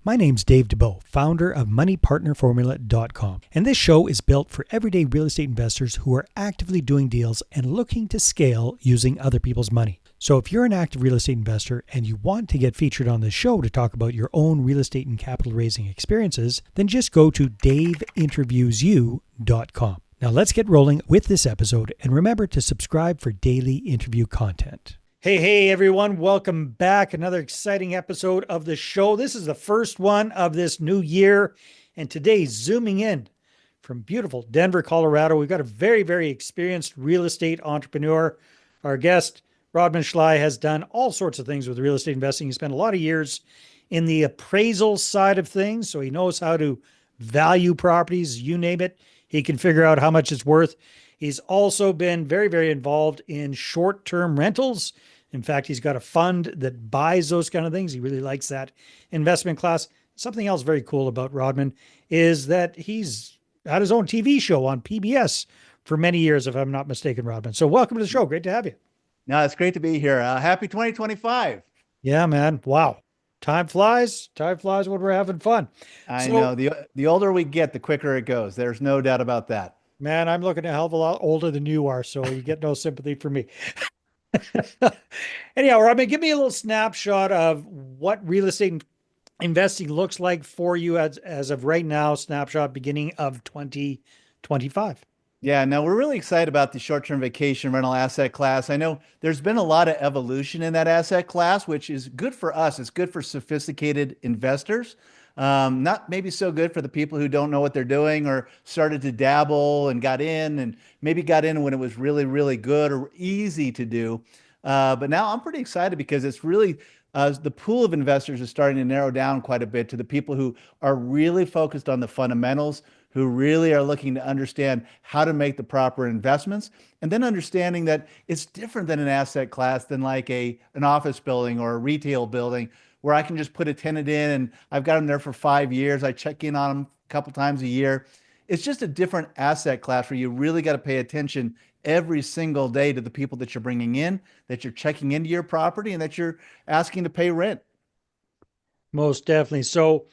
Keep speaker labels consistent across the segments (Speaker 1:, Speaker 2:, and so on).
Speaker 1: My name's Dave Dubeau, founder of MoneyPartnerFormula.com, and this show is built for everyday real estate investors who are actively doing deals and looking to scale using other people's money. So if you're an active real estate investor and you want to get featured on this show to talk about your own real estate and capital raising experiences, then just go to daveinterviewsyou.com. Now let's get rolling with this episode, and remember to subscribe for daily interview content. Hey, everyone. Welcome back. Another exciting episode of the show. This is the first one of this new year. And today, zooming in from beautiful Denver, Colorado, we've got a very, very experienced real estate entrepreneur. Our guest, Rodman Schley, has done all sorts of things with real estate investing. He spent a lot of years in the appraisal side of things, so he knows how to value properties, you name it. He can figure out how much it's worth. He's also been very, very involved in short-term rentals. In fact, he's got a fund that buys those kind of things. He really likes that investment class. Something else very cool about Rodman is that he's had his own TV show on PBS for many years, if I'm not mistaken, Rodman. So welcome to the show. Great to have you.
Speaker 2: No, it's great to be here. Happy 2025.
Speaker 1: Yeah, man. Wow. Time flies. Time flies when we're having fun.
Speaker 2: I know the older we get, the quicker it goes. There's no doubt about that.
Speaker 1: Man, I'm looking a hell of a lot older than you are, so you get no sympathy from me. Anyhow, Robin, give me a little snapshot of what real estate investing looks like for you as of right now, snapshot beginning of 2025.
Speaker 2: Yeah, no, we're really excited about the short-term vacation rental asset class. I know there's been a lot of evolution in that asset class, which is good for us. It's good for sophisticated investors. Not maybe so good for the people who don't know what they're doing or started to dabble and got in and maybe got in when it was really, really good or easy to do. But now I'm pretty excited because it's really the pool of investors is starting to narrow down quite a bit to the people who are really focused on the fundamentals, who really are looking to understand how to make the proper investments, and then understanding that it's different than an asset class than like an office building or a retail building where I can just put a tenant in and I've got them there for 5 years. I check in on them a couple times a year. It's just a different asset class where you really got to pay attention every single day to the people that you're bringing in, that you're checking into your property, and that you're asking to pay rent.
Speaker 1: Most definitely. So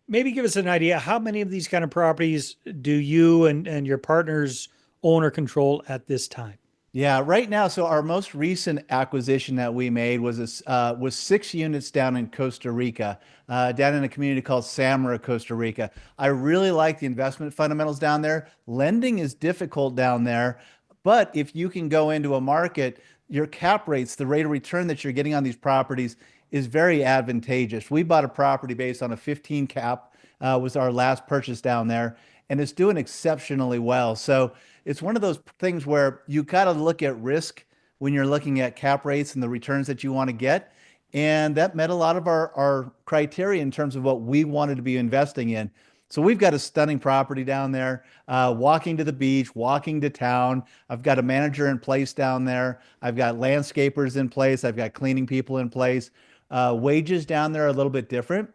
Speaker 1: maybe give us an idea, how many of these kind of properties do you and your partners own or control at this time?
Speaker 2: Yeah, right now. So our most recent acquisition that we made was 6 units down in Costa Rica, down in a community called Samara, Costa Rica. I really like the investment fundamentals down there. Lending is difficult down there, but if you can go into a market, your cap rates, the rate of return that you're getting on these properties is very advantageous. We bought a property based on a 15 cap, was our last purchase down there, and it's doing exceptionally well. So it's one of those things where you got to look at risk when you're looking at cap rates and the returns that you want to get. And that met a lot of our criteria in terms of what we wanted to be investing in. So we've got a stunning property down there, walking to the beach, walking to town. I've got a manager in place down there. I've got landscapers in place. I've got cleaning people in place. Wages down there are a little bit different.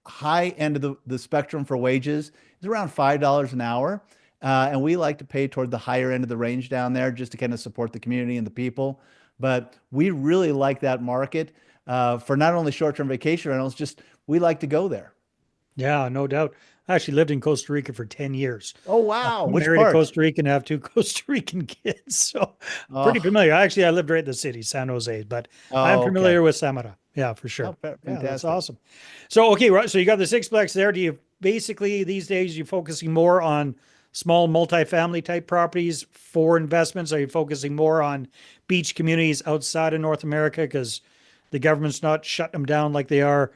Speaker 2: High end of the spectrum for wages is around $5 an hour. And we like to pay toward the higher end of the range down there just to kind of support the community and the people. But we really like that market for not only short-term vacation rentals, just we like to go there.
Speaker 1: Yeah, no doubt. I actually lived in Costa Rica for 10 years.
Speaker 2: Oh, wow.
Speaker 1: I'm
Speaker 2: Which
Speaker 1: married a
Speaker 2: part?
Speaker 1: Costa Rican, have two Costa Rican kids. So pretty
Speaker 2: Oh,
Speaker 1: familiar. Actually, I lived right in the city, San Jose, but I'm
Speaker 2: oh, okay.
Speaker 1: familiar with Samara. Yeah, for sure.
Speaker 2: Oh,
Speaker 1: Yeah, that's
Speaker 2: fantastic.
Speaker 1: awesome. So, okay, right. So you got the sixplex there. Do you basically these days you focusing more on small multifamily type properties for investments? Are you focusing more on beach communities outside of North America because the government's not shutting them down like they are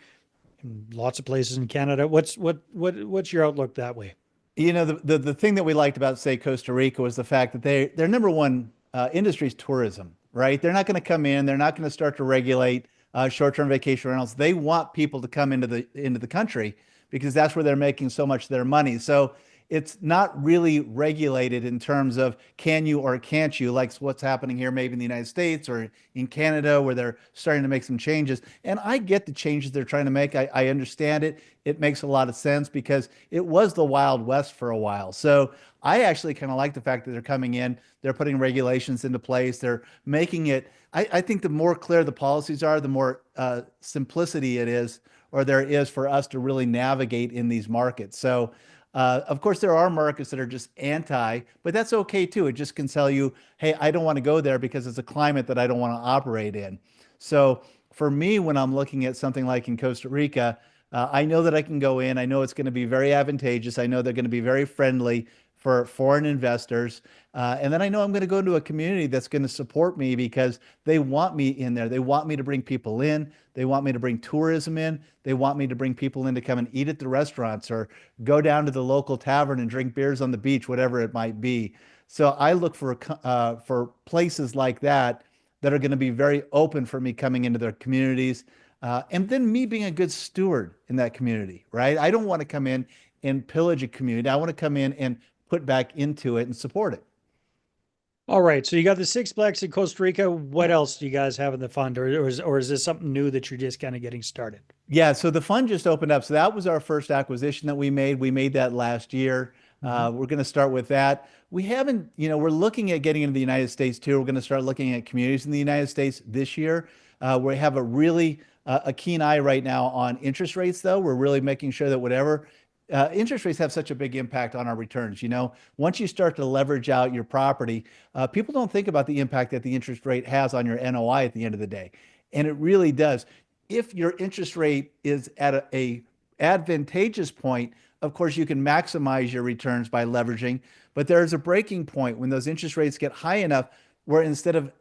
Speaker 1: in lots of places in Canada? What's your outlook that way?
Speaker 2: You know, the thing that we liked about, say, Costa Rica was the fact that their number one industry is tourism, right? They're not going to come in. They're not going to start to regulate short-term vacation rentals. They want people to come into the country because that's where they're making so much of their money. So it's not really regulated in terms of can you or can't you, like what's happening here maybe in the United States or in Canada where they're starting to make some changes. And I get the changes they're trying to make. I understand it. It makes a lot of sense because it was the Wild West for a while. So I actually kind of like the fact that they're coming in, they're putting regulations into place, they're making it. I think the more clear the policies are, the more simplicity it is, or there is for us to really navigate in these markets. So, of course, there are markets that are just anti, but that's okay too. It just can tell you, hey, I don't want to go there because it's a climate that I don't want to operate in. So, for me, when I'm looking at something like in Costa Rica, I know that I can go in. I know it's going to be very advantageous. I know they're going to be very friendly for foreign investors. And then I know I'm going to go into a community that's going to support me because they want me in there. They want me to bring people in. They want me to bring tourism in. They want me to bring people in to come and eat at the restaurants or go down to the local tavern and drink beers on the beach, whatever it might be. So I look for places like that are going to be very open for me coming into their communities. And then me being a good steward in that community, right? I don't want to come in and pillage a community. I want to come in and put back into it and support it.
Speaker 1: All right. So you got the six blacks in Costa Rica. What else do you guys have in the fund, or is this something new that you're just kind of getting started?
Speaker 2: Yeah, so the fund just opened up. So that was our first acquisition that we made. We made that last year.
Speaker 1: Mhm.
Speaker 2: We're going to start with that. We haven't, we're looking at getting into the United States too. We're going to start looking at communities in the United States this year. We have a really a keen eye right now on interest rates, though. We're really making sure that whatever interest rates have such a big impact on our returns. Once you start to leverage out your property, people don't think about the impact that the interest rate has on your NOI at the end of the day, and it really does. If your interest rate is at a advantageous point, of course, you can maximize your returns by leveraging, but there's a breaking point when those interest rates get high enough where instead of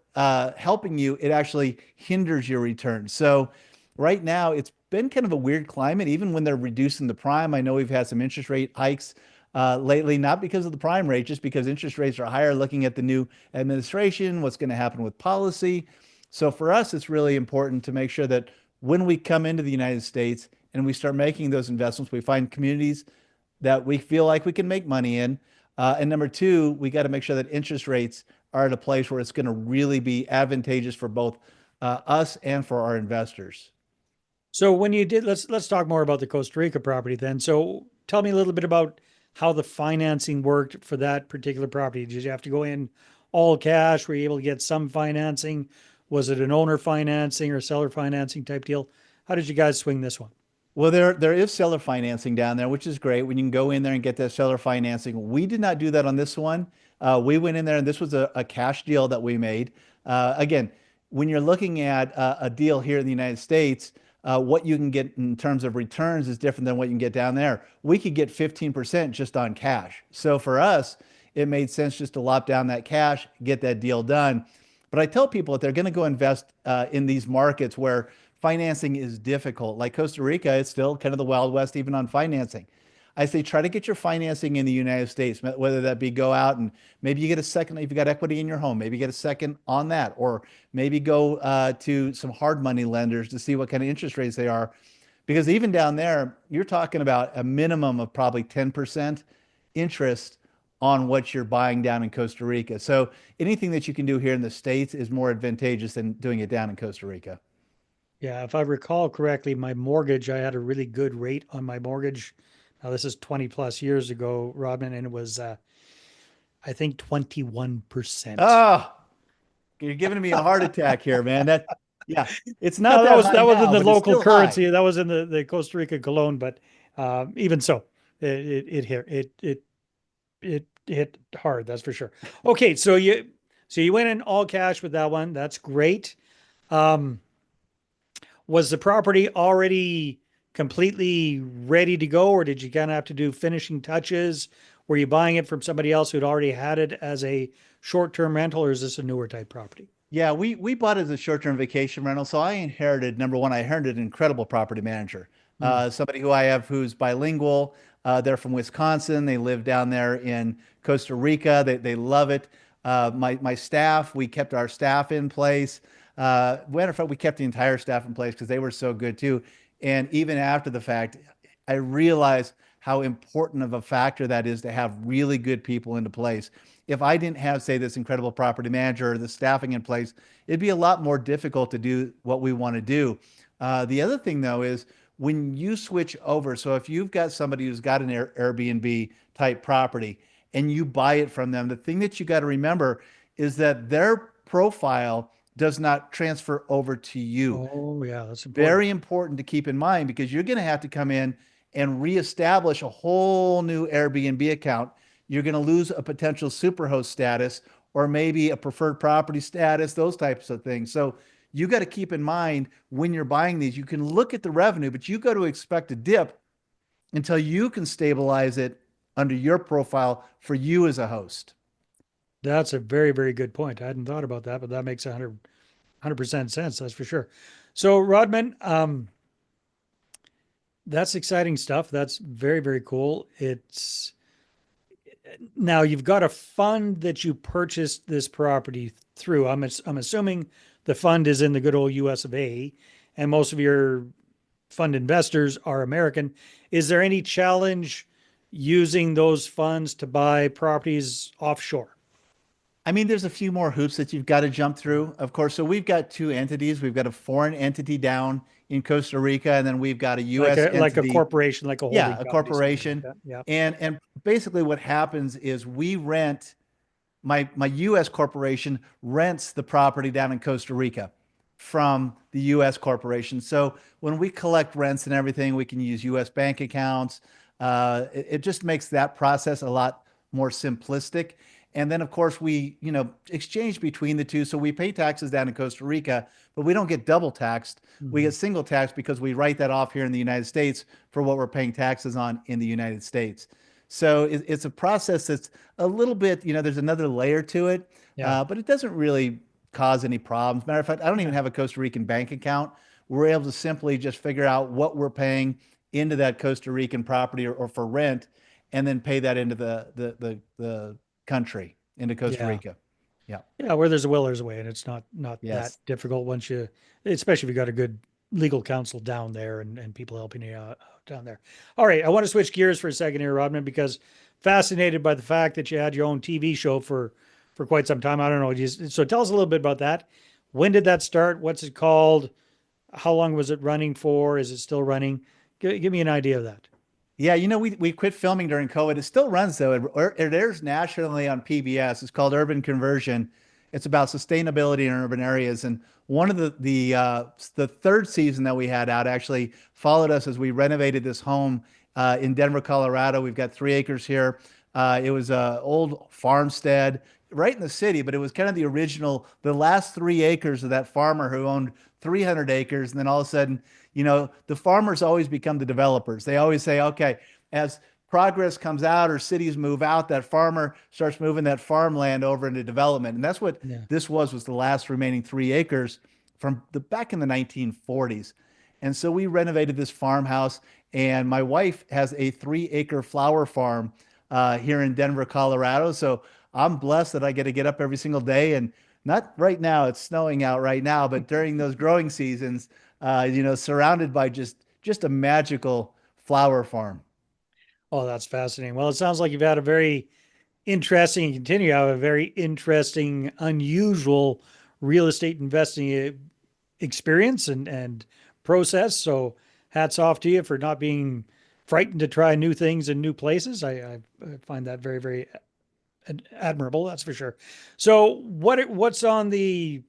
Speaker 2: helping you, it actually hinders your returns. So right now, it's been kind of a weird climate, even when they're reducing the prime. I know we've had some interest rate hikes lately, not because of the prime rate, just because interest rates are higher, looking at the new administration, what's going to happen with policy. So for us, it's really important to make sure that when we come into the United States and we start making those investments, we find communities that we feel like we can make money in. And number two, we got to make sure that interest rates are at a place where it's going to really be advantageous for both us and for our investors.
Speaker 1: So when you did, let's talk more about the Costa Rica property then. So tell me a little bit about how the financing worked for that particular property. Did you have to go in all cash? Were you able to get some financing? Was it an owner financing or seller financing type deal? How did you guys swing this one?
Speaker 2: Well, there is seller financing down there, which is great when you can go in there and get that seller financing. We did not do that on this one. We went in there and this was a cash deal that we made. Again, when you're looking at a deal here in the United States, what you can get in terms of returns is different than what you can get down there. We could get 15% just on cash. So for us, it made sense just to lop down that cash, get that deal done. But I tell people if they're going to go invest in these markets where financing is difficult, like Costa Rica, it's still kind of the Wild West, even on financing. I say try to get your financing in the United States, whether that be go out and maybe you get a second, if you got equity in your home, maybe get a second on that, or maybe go to some hard money lenders to see what kind of interest rates they are. Because even down there, you're talking about a minimum of probably 10% interest on what you're buying down in Costa Rica. So anything that you can do here in the States is more advantageous than doing it down in Costa Rica.
Speaker 1: Yeah, if I recall correctly, my mortgage, I had a really good rate on my mortgage. Now, this is 20 plus years ago, Rodman, and it was, I think, 21%.
Speaker 2: Oh, you're giving me a heart attack here, man. Yeah, it's not
Speaker 1: No,
Speaker 2: that high
Speaker 1: that was in
Speaker 2: now,
Speaker 1: the
Speaker 2: but it's
Speaker 1: local
Speaker 2: still high.
Speaker 1: currency. That was in the Costa Rica colon, but even so, it hit hard. That's for sure. Okay, so you went in all cash with that one. That's great. Um, was the property already completely ready to go, or did you kind of have to do finishing touches? Were you buying it from somebody else who'd already had it as a short-term rental, or is this a newer type property?
Speaker 2: Yeah, we bought it as a short-term vacation rental. So I inherited, number one, I inherited an incredible property manager,
Speaker 1: Hmm.
Speaker 2: somebody who I have who's bilingual. They're from Wisconsin. They live down there in Costa Rica. They love it. My staff, we kept our staff in place. Matter of fact, we kept the entire staff in place because they were so good too. And even after the fact, I realized how important of a factor that is to have really good people into place. If I didn't have, say, this incredible property manager or the staffing in place, it'd be a lot more difficult to do what we want to do. The other thing, though, is when you switch over. So if you've got somebody who's got an Airbnb type property and you buy it from them, the thing that you got to remember is that their profile does not transfer over to you.
Speaker 1: Oh, yeah, that's important.
Speaker 2: Very important to keep in mind because you're going to have to come in and reestablish a whole new Airbnb account. You're going to lose a potential superhost status or maybe a preferred property status, those types of things. So you got to keep in mind when you're buying these, you can look at the revenue, but you got to expect a dip until you can stabilize it under your profile for you as a host.
Speaker 1: That's a very, very good point. I hadn't thought about that, but that makes 100% sense. That's for sure. So, Rodman, that's exciting stuff. That's very, very cool. It's now you've got a fund that you purchased this property through. I'm assuming the fund is in the good old US of A, and most of your fund investors are American. Is there any challenge using those funds to buy properties offshore?
Speaker 2: I mean, there's a few more hoops that you've got to jump through, of course. So we've got two entities. We've got a foreign entity down in Costa Rica, and then we've got a U.S.
Speaker 1: Like a
Speaker 2: entity.
Speaker 1: corporation, like a
Speaker 2: Yeah,
Speaker 1: holding
Speaker 2: a
Speaker 1: company, something like
Speaker 2: corporation.
Speaker 1: that. Yeah.
Speaker 2: And basically what happens is we rent my U.S. corporation rents the property down in Costa Rica from the U.S. corporation. So when we collect rents and everything, we can use U.S. bank accounts. It just makes that process a lot more simplistic. And then, of course, we, exchange between the two. So we pay taxes down in Costa Rica, but we don't get double taxed. We
Speaker 1: Mhm.
Speaker 2: get single taxed because we write that off here in the United States for what we're paying taxes on in the United States. So it's a process that's a little bit, there's another layer to it,
Speaker 1: Yeah.
Speaker 2: but it doesn't really cause any problems. Matter of fact, I don't even
Speaker 1: Yeah.
Speaker 2: have a Costa Rican bank account. We're able to simply just figure out what we're paying into that Costa Rican property or for rent, and then pay that into the country, into Costa
Speaker 1: Yeah.
Speaker 2: Rica. Yeah.
Speaker 1: Yeah, where there's a will, there's a way, and it's not that
Speaker 2: Yes.
Speaker 1: difficult once you, especially if you got a good legal counsel down there and people helping you out down there. All right, I want to switch gears for a second here, Rodman, because fascinated by the fact that you had your own TV show for quite some time. I don't know. So tell us a little bit about that. When did that start? What's it called? How long was it running for? Is it still running? Give me an idea of that.
Speaker 2: Yeah, we quit filming during COVID. It still runs though. It airs nationally on PBS. It's called Urban Conversion. It's about sustainability in urban areas. And one of the third season that we had out actually followed us as we renovated this home in Denver, Colorado. We've got 3 acres here. It was a old farmstead right in the city, but it was kind of the original, the last 3 acres of that farmer who owned 300 acres. And then all of a sudden, the farmers always become the developers. They always say, okay, as progress comes out or cities move out, that farmer starts moving that farmland over into development. And that's what
Speaker 1: Yeah.
Speaker 2: this was the last remaining 3 acres from the back in the 1940s. And so we renovated this farmhouse, and my wife has a 3 acre flower farm here in Denver, Colorado. So I'm blessed that I get to get up every single day and not right now, it's snowing out right now, but during those growing seasons, surrounded by just a magical flower farm.
Speaker 1: Oh, that's fascinating. Well, it sounds like you've had a very interesting and continue to have a very interesting, unusual real estate investing experience and process. So hats off to you for not being frightened to try new things in new places. I find that very, very admirable. That's for sure. So what's on the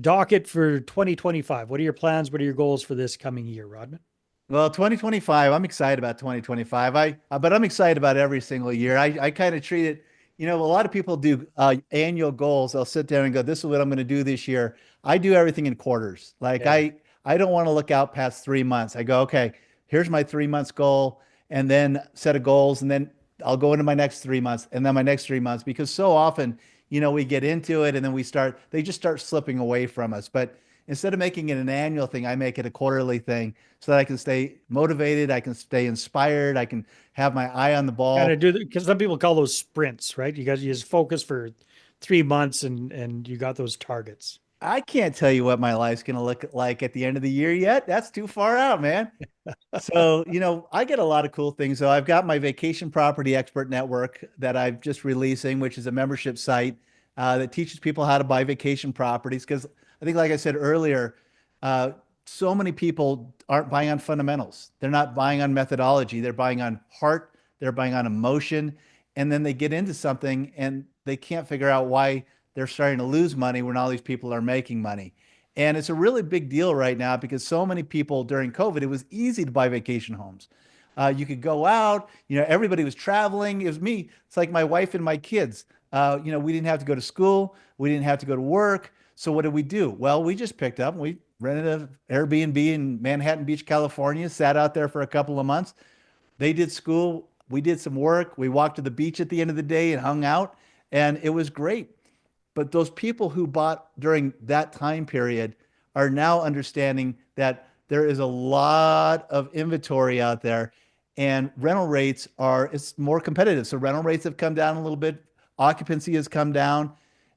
Speaker 1: docket for 2025? What are your plans? What are your goals for this coming year, Rodman?
Speaker 2: Well, 2025, I'm excited about 2025. But I'm excited about every single year. I kind of treat it, a lot of people do annual goals. They'll sit there and go, this is what I'm going to do this year. I do everything in quarters. Like
Speaker 1: Yeah.
Speaker 2: I don't want to look out past 3 months. I go, okay, here's my 3 months goal, and then set of goals. And then I'll go into my next 3 months and then my next 3 months, because so often, we get into it and then they just start slipping away from us. But instead of making it an annual thing, I make it a quarterly thing so that I can stay motivated, I can stay inspired, I can have my eye on the
Speaker 1: Kind of
Speaker 2: ball.
Speaker 1: do because some people call those sprints, right? You just focus for 3 months and you got those targets.
Speaker 2: I can't tell you what my life's going to look like at the end of the year yet. That's too far out, man. So, I get a lot of cool things. So I've got my vacation property expert network that I've just releasing, which is a membership site that teaches people how to buy vacation properties. Because I think, like I said earlier, uh, so many people aren't buying on fundamentals. They're not buying on methodology. They're buying on heart. They're buying on emotion. And then they get into something and they can't figure out why they're starting to lose money when all these people are making money. And it's a really big deal right now because so many people during COVID, it was easy to buy vacation homes. You could go out, everybody was traveling. It was me. It's like my wife and my kids. We didn't have to go to school. We didn't have to go to work. So what did we do? Well, we just picked up and we rented an Airbnb in Manhattan Beach, California, sat out there for a couple of months. They did school. We did some work. We walked to the beach at the end of the day and hung out, and it was great. But those people who bought during that time period are now understanding that there is a lot of inventory out there and rental rates it's more competitive. So rental rates have come down a little bit. Occupancy has come down.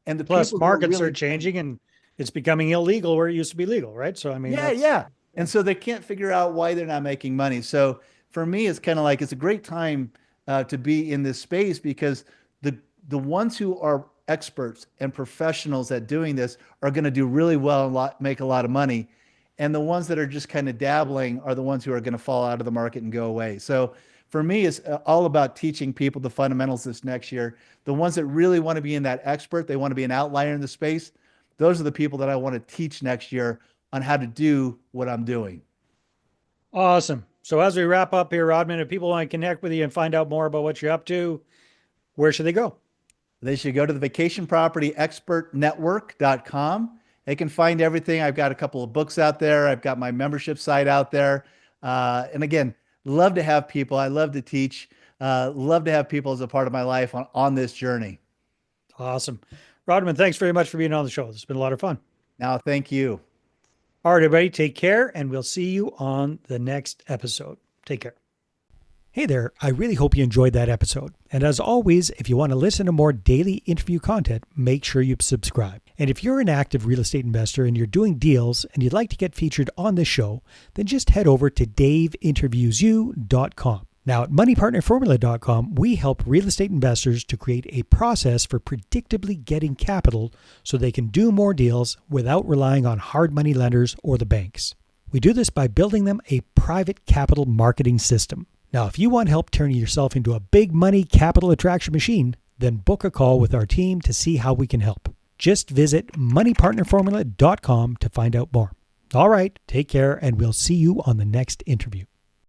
Speaker 2: And the
Speaker 1: Plus,
Speaker 2: people who are
Speaker 1: markets are
Speaker 2: really
Speaker 1: changing and it's becoming illegal where it used to be legal, right? So, I mean,
Speaker 2: yeah. And so they can't figure out why they're not making money. So for me, it's kind of like it's a great time to be in this space because the ones who are experts and professionals at doing this are going to do really well and make a lot of money. And the ones that are just kind of dabbling are the ones who are going to fall out of the market and go away. So for me, it's all about teaching people the fundamentals this next year. The ones that really want to be in that expert, they want to be an outlier in the space. Those are the people that I want to teach next year on how to do what I'm doing.
Speaker 1: awesome. So as we wrap up here, Rodman, if people want to connect with you and find out more about what you're up to, where should they go?
Speaker 2: They should go to the vacationpropertyexpertnetwork.com. They can find everything. I've got a couple of books out there. I've got my membership site out there. And again, love to have people. I love to teach. Love to have people as a part of my life on this journey.
Speaker 1: Awesome. Rodman, thanks very much for being on the show. It's been a lot of fun.
Speaker 2: Now, thank you.
Speaker 1: All right, everybody, take care, and we'll see you on the next episode. Take care. Hey there, I really hope you enjoyed that episode. And as always, if you want to listen to more daily interview content, make sure you subscribe. And if you're an active real estate investor and you're doing deals and you'd like to get featured on this show, then just head over to daveinterviewyou.com. Now at moneypartnerformula.com, we help real estate investors to create a process for predictably getting capital so they can do more deals without relying on hard money lenders or the banks. We do this by building them a private capital marketing system. Now, if you want help turning yourself into a big money capital attraction machine, then book a call with our team to see how we can help. Just visit moneypartnerformula.com to find out more. All right, take care, and we'll see you on the next interview.